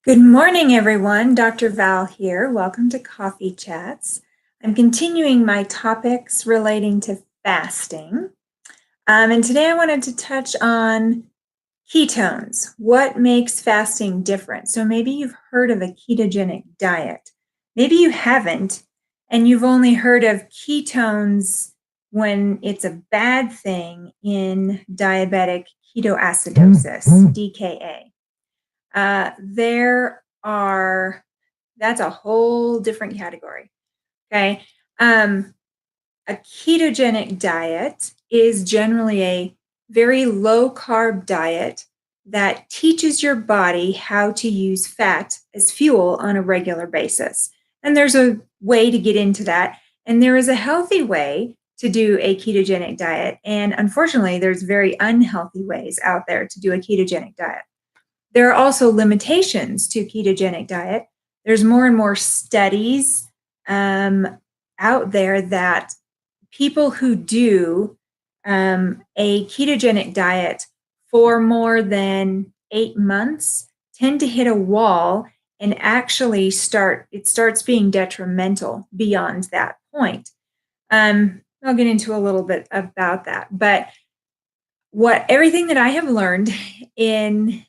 Good morning, everyone. Dr. Val here. Welcome to Coffee Chats. I'm continuing my topics relating to fasting. And today I wanted to touch on ketones. What makes fasting different? So maybe you've heard of a ketogenic diet. Maybe you haven't, and you've only heard of ketones when it's a bad thing in diabetic ketoacidosis, DKA. That's a whole different category. Okay. A ketogenic diet is generally a very low carb diet that teaches your body how to use fat as fuel on a regular basis. And there's a way to get into that. And there is a healthy way to do a ketogenic diet. And unfortunately, there's very unhealthy ways out there to do a ketogenic diet. There are also limitations to ketogenic diet. There's more and more studies out there that people who do a ketogenic diet for more than 8 months tend to hit a wall and actually it starts being detrimental beyond that point. I'll get into a little bit about that, but everything that I have learned in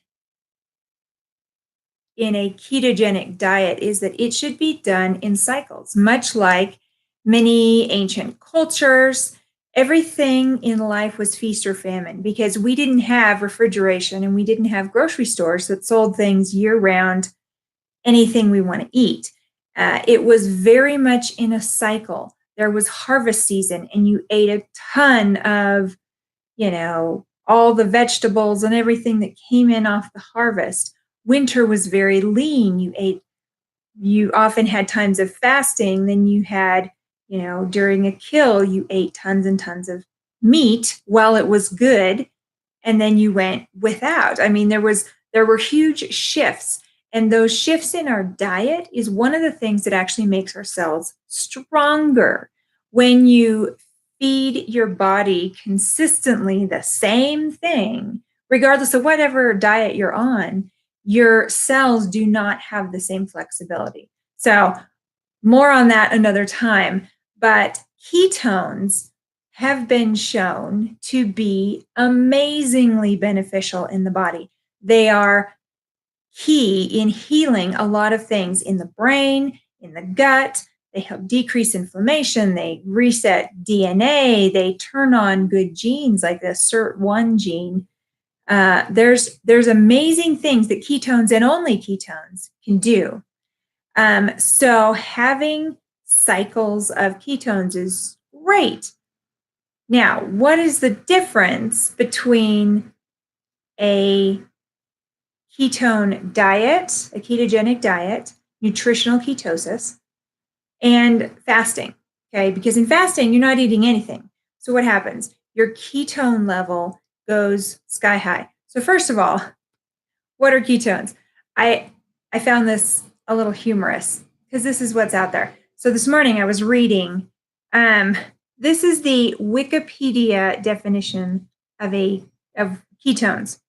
a ketogenic diet is that it should be done in cycles, much like many ancient cultures. Everything in life was feast or famine because we didn't have refrigeration and we didn't have grocery stores that sold things year round, anything we want to eat. It was very much in a cycle. There was harvest season and you ate a ton of, all the vegetables and everything that came in off the harvest. Winter was very lean. You often had times of fasting. Then you had, during a kill, you ate tons and tons of meat while it was good. And then you went without. I mean, there were huge shifts. And those shifts in our diet is one of the things that actually makes our cells stronger. When you feed your body consistently the same thing, regardless of whatever diet you're on, your cells do not have the same flexibility. So more on that another time. But ketones have been shown to be amazingly beneficial in the body. They are key in healing a lot of things in the brain, in the gut. They help decrease inflammation. They reset DNA. They turn on good genes like the SIRT1 gene. There's amazing things that ketones and only ketones can do. So having cycles of ketones is great. Now, what is the difference between a ketone diet, a ketogenic diet, nutritional ketosis, and fasting? Okay, because in fasting, you're not eating anything. So what happens? Your ketone level goes sky high. So first of all, what are ketones? I found this a little humorous because this is what's out there. So this morning I was reading, this is the Wikipedia definition of ketones.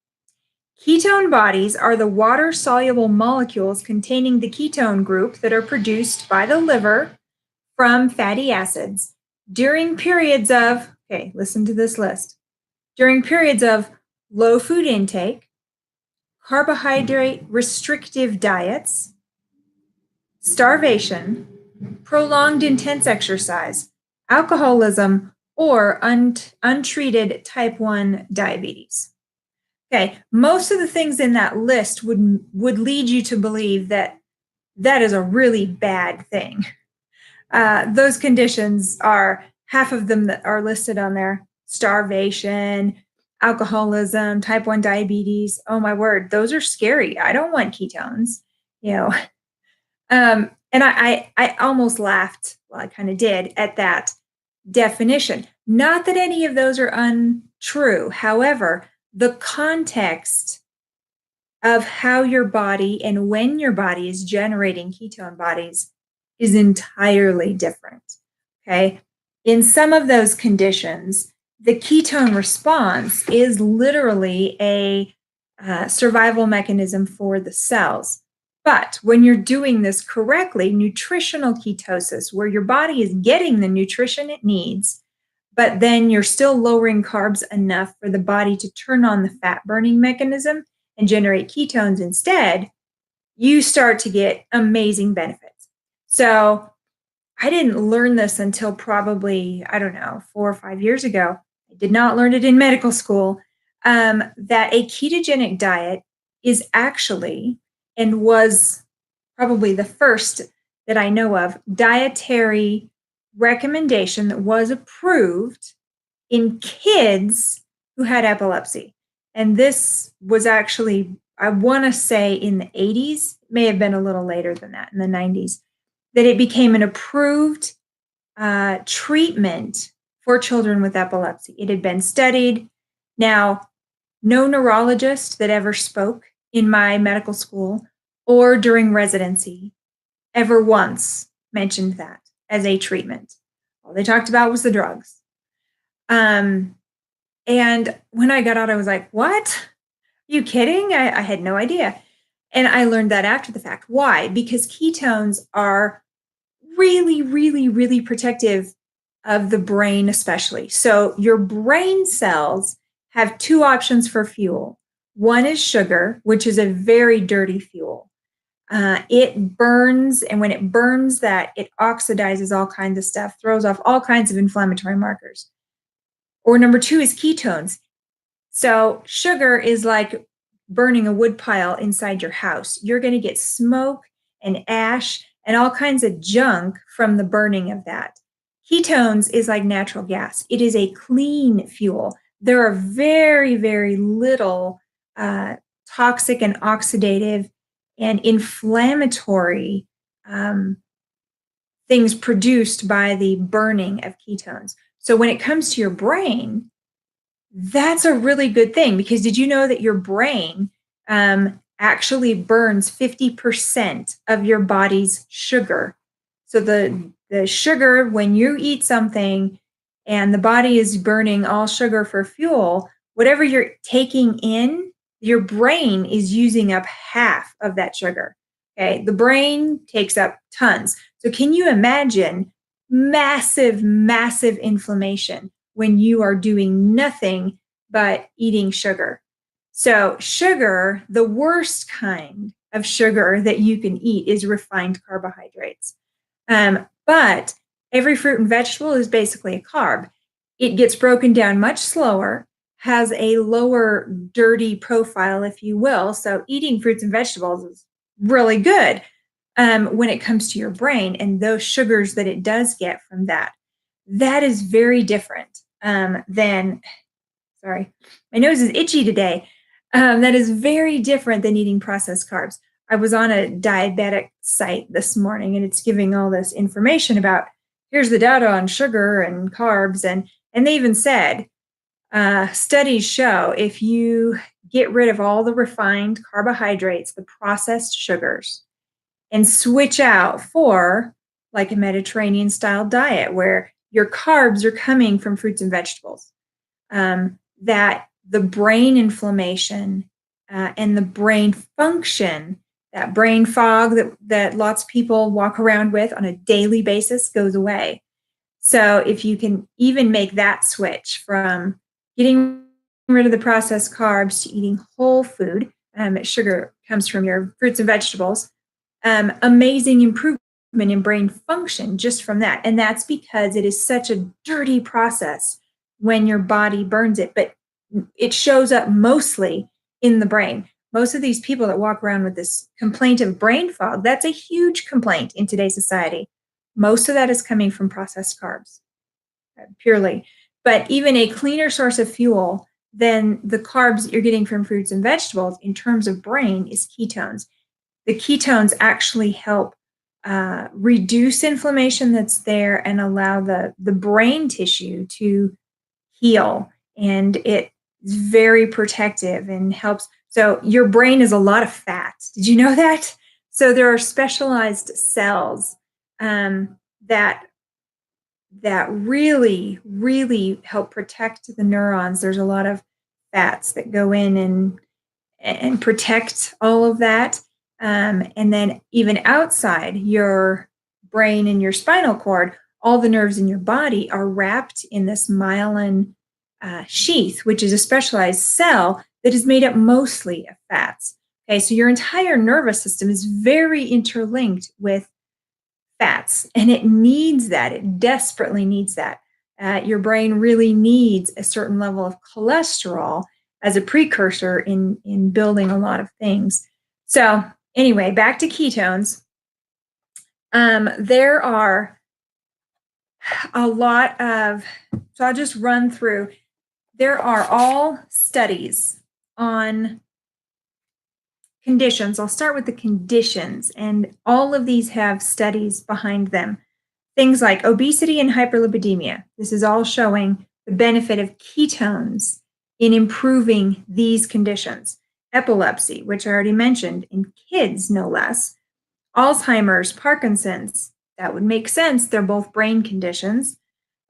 Ketone bodies are the water-soluble molecules containing the ketone group that are produced by the liver from fatty acids during periods of, okay, listen to this list, during periods of low food intake, carbohydrate restrictive diets, starvation, prolonged intense exercise, alcoholism, or untreated type 1 diabetes. Okay, most of the things in that list would lead you to believe that is a really bad thing. Those conditions are half of them that are listed on there: starvation, alcoholism, type 1 diabetes. Oh my word, those are scary. I don't want ketones, and I almost laughed, well, I kind of did, at that definition. Not that any of those are untrue. However, the context of how your body and when your body is generating ketone bodies is entirely different. Okay. In some of those conditions, the ketone response is literally a survival mechanism for the cells. But when you're doing this correctly, nutritional ketosis, where your body is getting the nutrition it needs, but then you're still lowering carbs enough for the body to turn on the fat burning mechanism and generate ketones instead, you start to get amazing benefits. So I didn't learn this until probably, I don't know, 4 or 5 years ago. I did not learn it in medical school. That a ketogenic diet is actually and was probably the first that I know of dietary recommendation that was approved in kids who had epilepsy. And this was actually, I want to say in the 80s, may have been a little later than that, in the 90s, that it became an approved treatment for children with epilepsy. It had been studied. Now, no neurologist that ever spoke in my medical school or during residency ever once mentioned that as a treatment. All they talked about was the drugs. Um, and when I got out, I was like, what? Are you kidding? I had no idea. And I learned that after the fact. Why? Because ketones are really, really, really protective of the brain, especially. So your brain cells have two options for fuel. One is sugar, which is a very dirty fuel. It burns, and when it burns that, it oxidizes all kinds of stuff, throws off all kinds of inflammatory markers. Or number two is ketones. So sugar is like burning a wood pile inside your house. You're going to get smoke and ash and all kinds of junk from the burning of that. Ketones is like natural gas. It is a clean fuel. There are very, very little toxic and oxidative and inflammatory things produced by the burning of ketones. So when it comes to your brain, that's a really good thing, because did you know that your brain actually burns 50% of your body's sugar? So the sugar, when you eat something and the body is burning all sugar for fuel, whatever you're taking in, your brain is using up half of that sugar. Okay, the brain takes up tons. So can you imagine massive, massive inflammation when you are doing nothing but eating sugar? So sugar, the worst kind of sugar that you can eat is refined carbohydrates. But every fruit and vegetable is basically a carb. It gets broken down much slower, has a lower dirty profile, if you will. So eating fruits and vegetables is really good when it comes to your brain and those sugars that it does get from that. That is very different than, sorry, my nose is itchy today. That is very different than eating processed carbs. I was on a diabetic site this morning, and it's giving all this information about, here's the data on sugar and carbs. And they even said, studies show if you get rid of all the refined carbohydrates, the processed sugars, and switch out for like a Mediterranean style diet where your carbs are coming from fruits and vegetables, that the brain inflammation and the brain function, that brain fog that lots of people walk around with on a daily basis, goes away. So if you can even make that switch from getting rid of the processed carbs to eating whole food, sugar comes from your fruits and vegetables, amazing improvement in brain function just from that. And that's because it is such a dirty process when your body burns it, but it shows up mostly in the brain. Most of these people that walk around with this complaint of brain fog, that's a huge complaint in today's society. Most of that is coming from processed carbs, purely. But even a cleaner source of fuel than the carbs that you're getting from fruits and vegetables in terms of brain is ketones. The ketones actually help reduce inflammation that's there and allow the brain tissue to heal. And it's very protective and helps. So your brain is a lot of fat. Did you know that? So there are specialized cells that really, really help protect the neurons. There's a lot of fats that go in and protect all of that. And then even outside your brain and your spinal cord, all the nerves in your body are wrapped in this myelin sheath, which is a specialized cell that is made up mostly of fats. Okay, so your entire nervous system is very interlinked with fats, and it needs that. It desperately needs that. Your brain really needs a certain level of cholesterol as a precursor in building a lot of things. So, anyway, back to ketones. There are a lot of, so I'll just run through. There are all studies on conditions. I'll start with the conditions, and all of these have studies behind them. Things like obesity and hyperlipidemia. This is all showing the benefit of ketones in improving these conditions. Epilepsy, which I already mentioned, in kids, no less. Alzheimer's, Parkinson's, that would make sense. They're both brain conditions.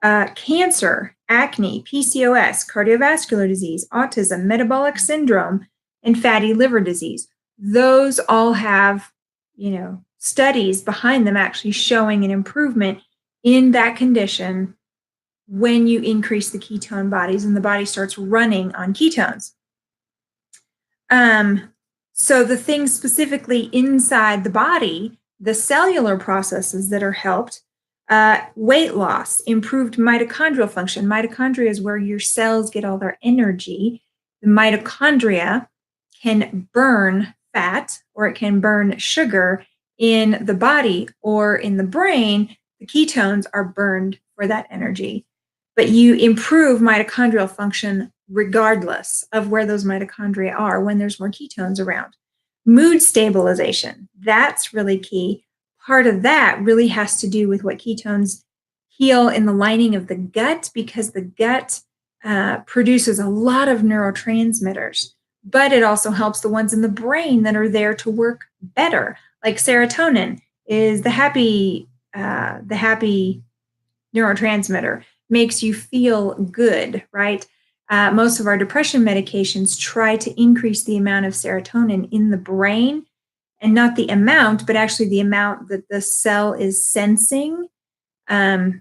Cancer, acne, PCOS, cardiovascular disease, autism, metabolic syndrome, and fatty liver disease. Those all have, studies behind them actually showing an improvement in that condition when you increase the ketone bodies and the body starts running on ketones. So the things specifically inside the body, the cellular processes that are helped, weight loss, improved mitochondrial function. Mitochondria is where your cells get all their energy. The mitochondria can burn fat or it can burn sugar in the body or in the brain. The ketones are burned for that energy. But you improve mitochondrial function regardless of where those mitochondria are when there's more ketones around. Mood stabilization, that's really key. Part of that really has to do with what ketones heal in the lining of the gut, because the gut produces a lot of neurotransmitters, but it also helps the ones in the brain that are there to work better. Like serotonin is the happy neurotransmitter, makes you feel good, right? Most of our depression medications try to increase the amount of serotonin in the brain, and not the amount, but actually the amount that the cell is sensing. I'll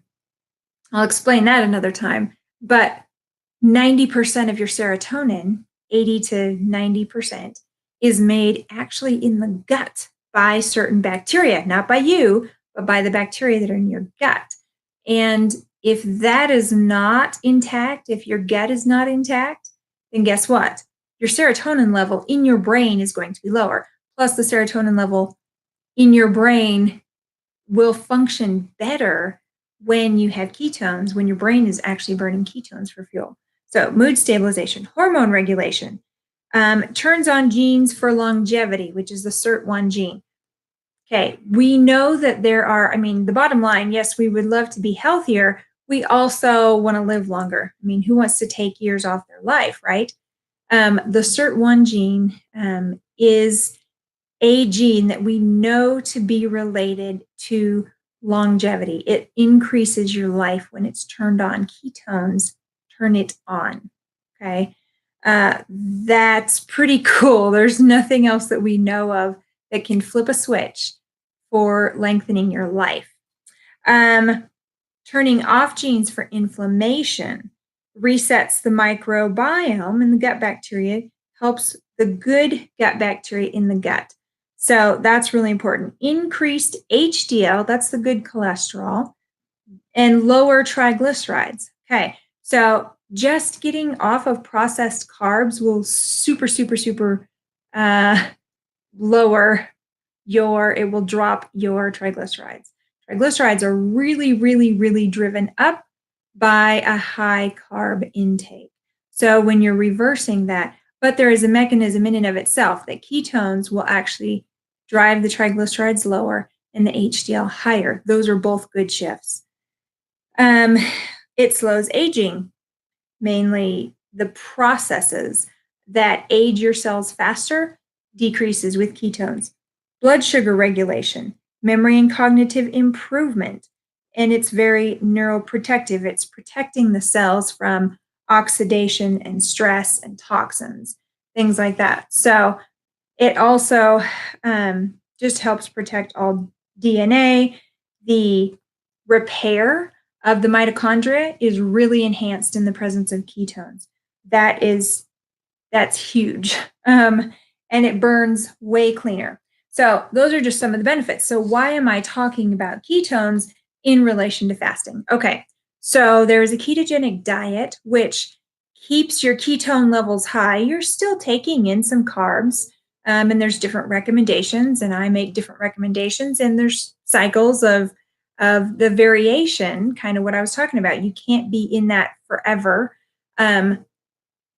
explain that another time. But 90% of your serotonin, 80 to 90%, is made actually in the gut by certain bacteria, not by you, but by the bacteria that are in your gut. And if that is not intact, if your gut is not intact, then guess what? Your serotonin level in your brain is going to be lower. Plus, the serotonin level in your brain will function better when you have ketones, when your brain is actually burning ketones for fuel. So, mood stabilization, hormone regulation, turns on genes for longevity, which is the SIRT1 gene. Okay, we know that there are, the bottom line, yes, we would love to be healthier. We also want to live longer. Who wants to take years off their life, right? The SIRT1 gene is a gene that we know to be related to longevity. It increases your life when it's turned on. Ketones turn it on. Okay, that's pretty cool. There's nothing else that we know of that can flip a switch for lengthening your life. Turning off genes for inflammation resets the microbiome in the gut bacteria, helps the good gut bacteria in the gut. So that's really important. Increased HDL, that's the good cholesterol, and lower triglycerides. Okay, so just getting off of processed carbs will super lower it will drop your triglycerides. Triglycerides are really driven up by a high carb intake. So when you're reversing that, but there is a mechanism in and of itself that ketones will actually drive the triglycerides lower and the HDL higher. Those are both good shifts. It slows aging, mainly the processes that age your cells faster decreases with ketones. Blood sugar regulation, memory and cognitive improvement, and it's very neuroprotective. It's protecting the cells from oxidation and stress and toxins, things like that. So It also just helps protect all DNA. The repair of the mitochondria is really enhanced in the presence of ketones. That is that's huge. And it burns way cleaner. So those are just some of the benefits. So why am I talking about ketones in relation to fasting? Okay, so there's a ketogenic diet, which keeps your ketone levels high. You're still taking in some carbs, and there's different recommendations, and I make different recommendations, and there's cycles of the variation, kind of what I was talking about. You can't be in that forever.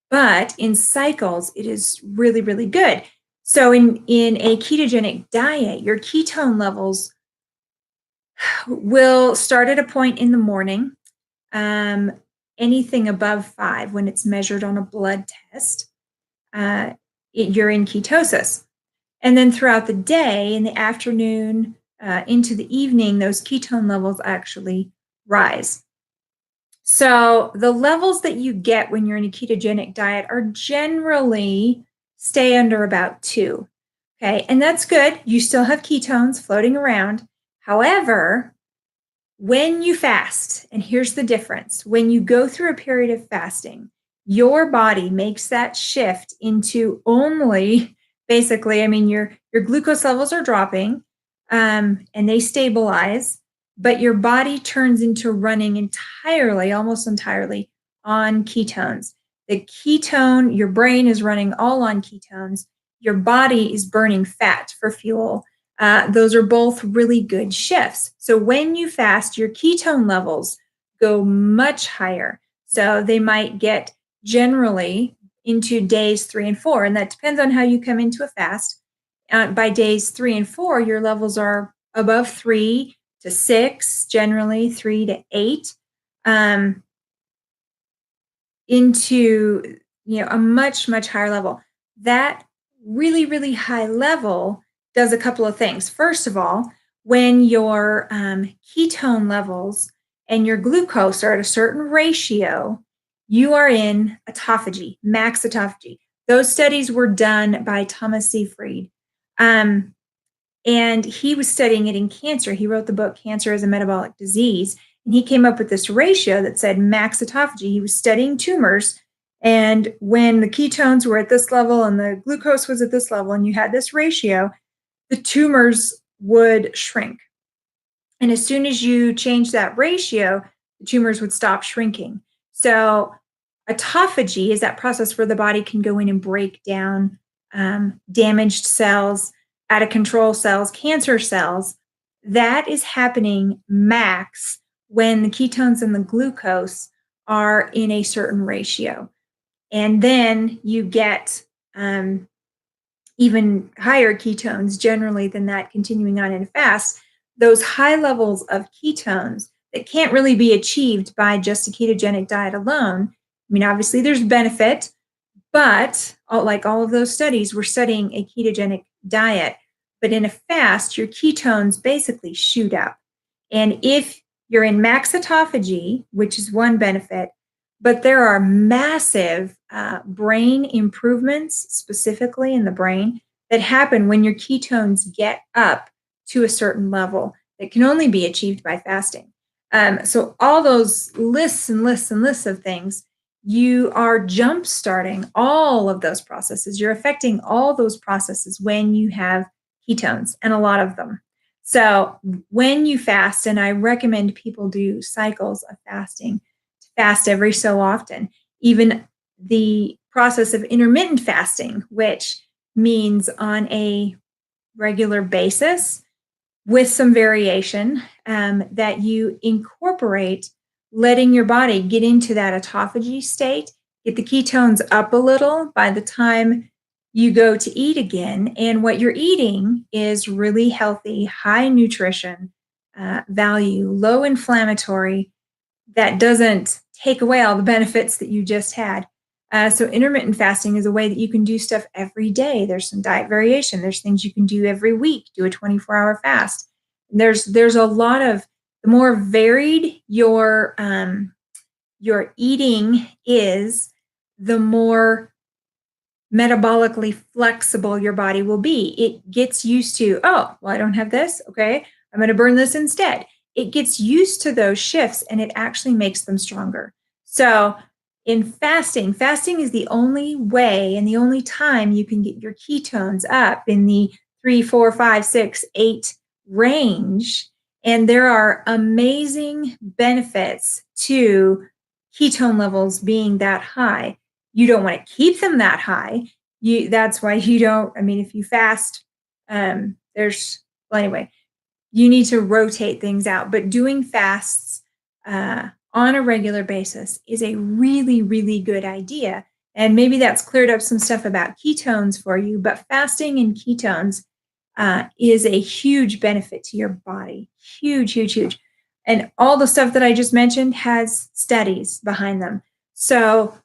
But in cycles, it is really, really good. So in a ketogenic diet, your ketone levels will start at a point in the morning, um, anything above 5 when it's measured on a blood test, uh, you're in ketosis. And then throughout the day, in the afternoon, into the evening, those ketone levels actually rise. So the levels that you get when you're in a ketogenic diet are generally stay under about 2. Okay. And that's good. You still have ketones floating around. However, when you fast, and here's the difference, when you go through a period of fasting, your body makes that shift into only basically, I mean, your glucose levels are dropping, and they stabilize, but your body turns into running entirely, almost entirely on ketones. The ketone, your brain is running all on ketones. Your body is burning fat for fuel. Those are both really good shifts. So when you fast, your ketone levels go much higher. So they might get generally into days 3 and 4, and that depends on how you come into a fast. By days 3 and 4, your levels are above 3 to 6, generally 3 to 8, um, into a much much higher level. That really really high level does a couple of things. First of all, when your ketone levels and your glucose are at a certain ratio, you are in autophagy, max autophagy. Those studies were done by Thomas Seyfried. Um, and he was studying it in cancer. He wrote the book Cancer as a Metabolic Disease. And he came up with this ratio that said max autophagy. He was studying tumors. And when the ketones were at this level and the glucose was at this level, and you had this ratio, the tumors would shrink. And as soon as you change that ratio, the tumors would stop shrinking. So autophagy is that process where the body can go in and break down damaged cells, out of control cells, cancer cells. That is happening max when the ketones and the glucose are in a certain ratio. And then you get even higher ketones generally than that continuing on in a fast. Those high levels of ketones that can't really be achieved by just a ketogenic diet alone. I mean, obviously there's benefit, but like all of those studies, we're studying a ketogenic diet. But in a fast, your ketones basically shoot up. And if you're in max autophagy, which is one benefit, but there are massive brain improvements, specifically in the brain, that happen when your ketones get up to a certain level that can only be achieved by fasting. So all those lists and lists and lists of things, you are jump starting all of those processes. You're affecting all those processes when you have ketones, and a lot of them. So when you fast, and I recommend people do cycles of fasting, to fast every so often, even the process of intermittent fasting, which means on a regular basis with some variation, that you incorporate letting your body get into that autophagy state, get the ketones up a little by the time you go to eat again. And what you're eating is really healthy, high nutrition value, low inflammatory, that doesn't take away all the benefits that you just had. So intermittent fasting is a way that you can do stuff every day. There's some diet variation. There's things you can do every week. Do a 24-hour fast. There's a lot of, the more varied your eating is, the more metabolically flexible your body will be. It gets used to, oh, well, I don't have this. Okay, I'm going to burn this instead. It gets used to those shifts and it actually makes them stronger. So, in fasting, fasting is the only way and the only time you can get your ketones up in the 3, 4, 5, 6, 8 range. And there are amazing benefits to ketone levels being that high. You don't want to keep them that high. That's why you don't, I mean, if you fast, well, anyway, you need to rotate things out. But doing fasts on a regular basis is a really, really good idea. And maybe that's cleared up some stuff about ketones for you, but fasting and ketones is a huge benefit to your body. Huge, huge, huge. And all the stuff that I just mentioned has studies behind them. So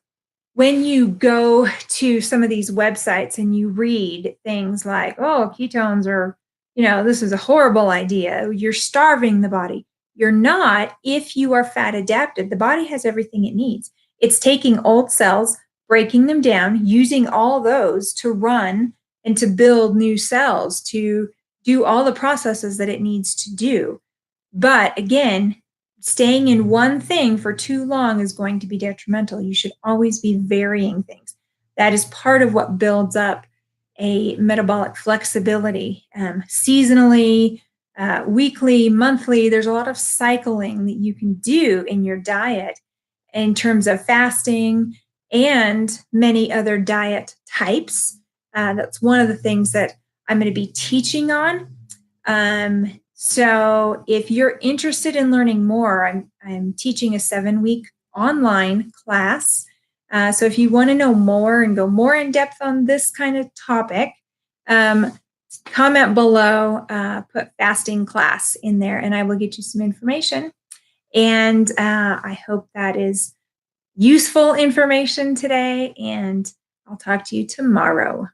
when you go to some of these websites and you read things like, oh, ketones are, this is a horrible idea, you're starving the body. You're not if you are fat adapted. The body has everything it needs. It's taking old cells, breaking them down, using all those to run and to build new cells, to do all the processes that it needs to do. But again, staying in one thing for too long is going to be detrimental. You should always be varying things. That is part of what builds up a metabolic flexibility. Seasonally, weekly, monthly, there's a lot of cycling that you can do in your diet in terms of fasting and many other diet types. That's one of the things that I'm going to be teaching on. So if you're interested in learning more, I'm teaching a 7-week online class. So if you want to know more and go more in depth on this kind of topic, comment below, put fasting class in there, and I will get you some information. And I hope that is useful information today, and I'll talk to you tomorrow.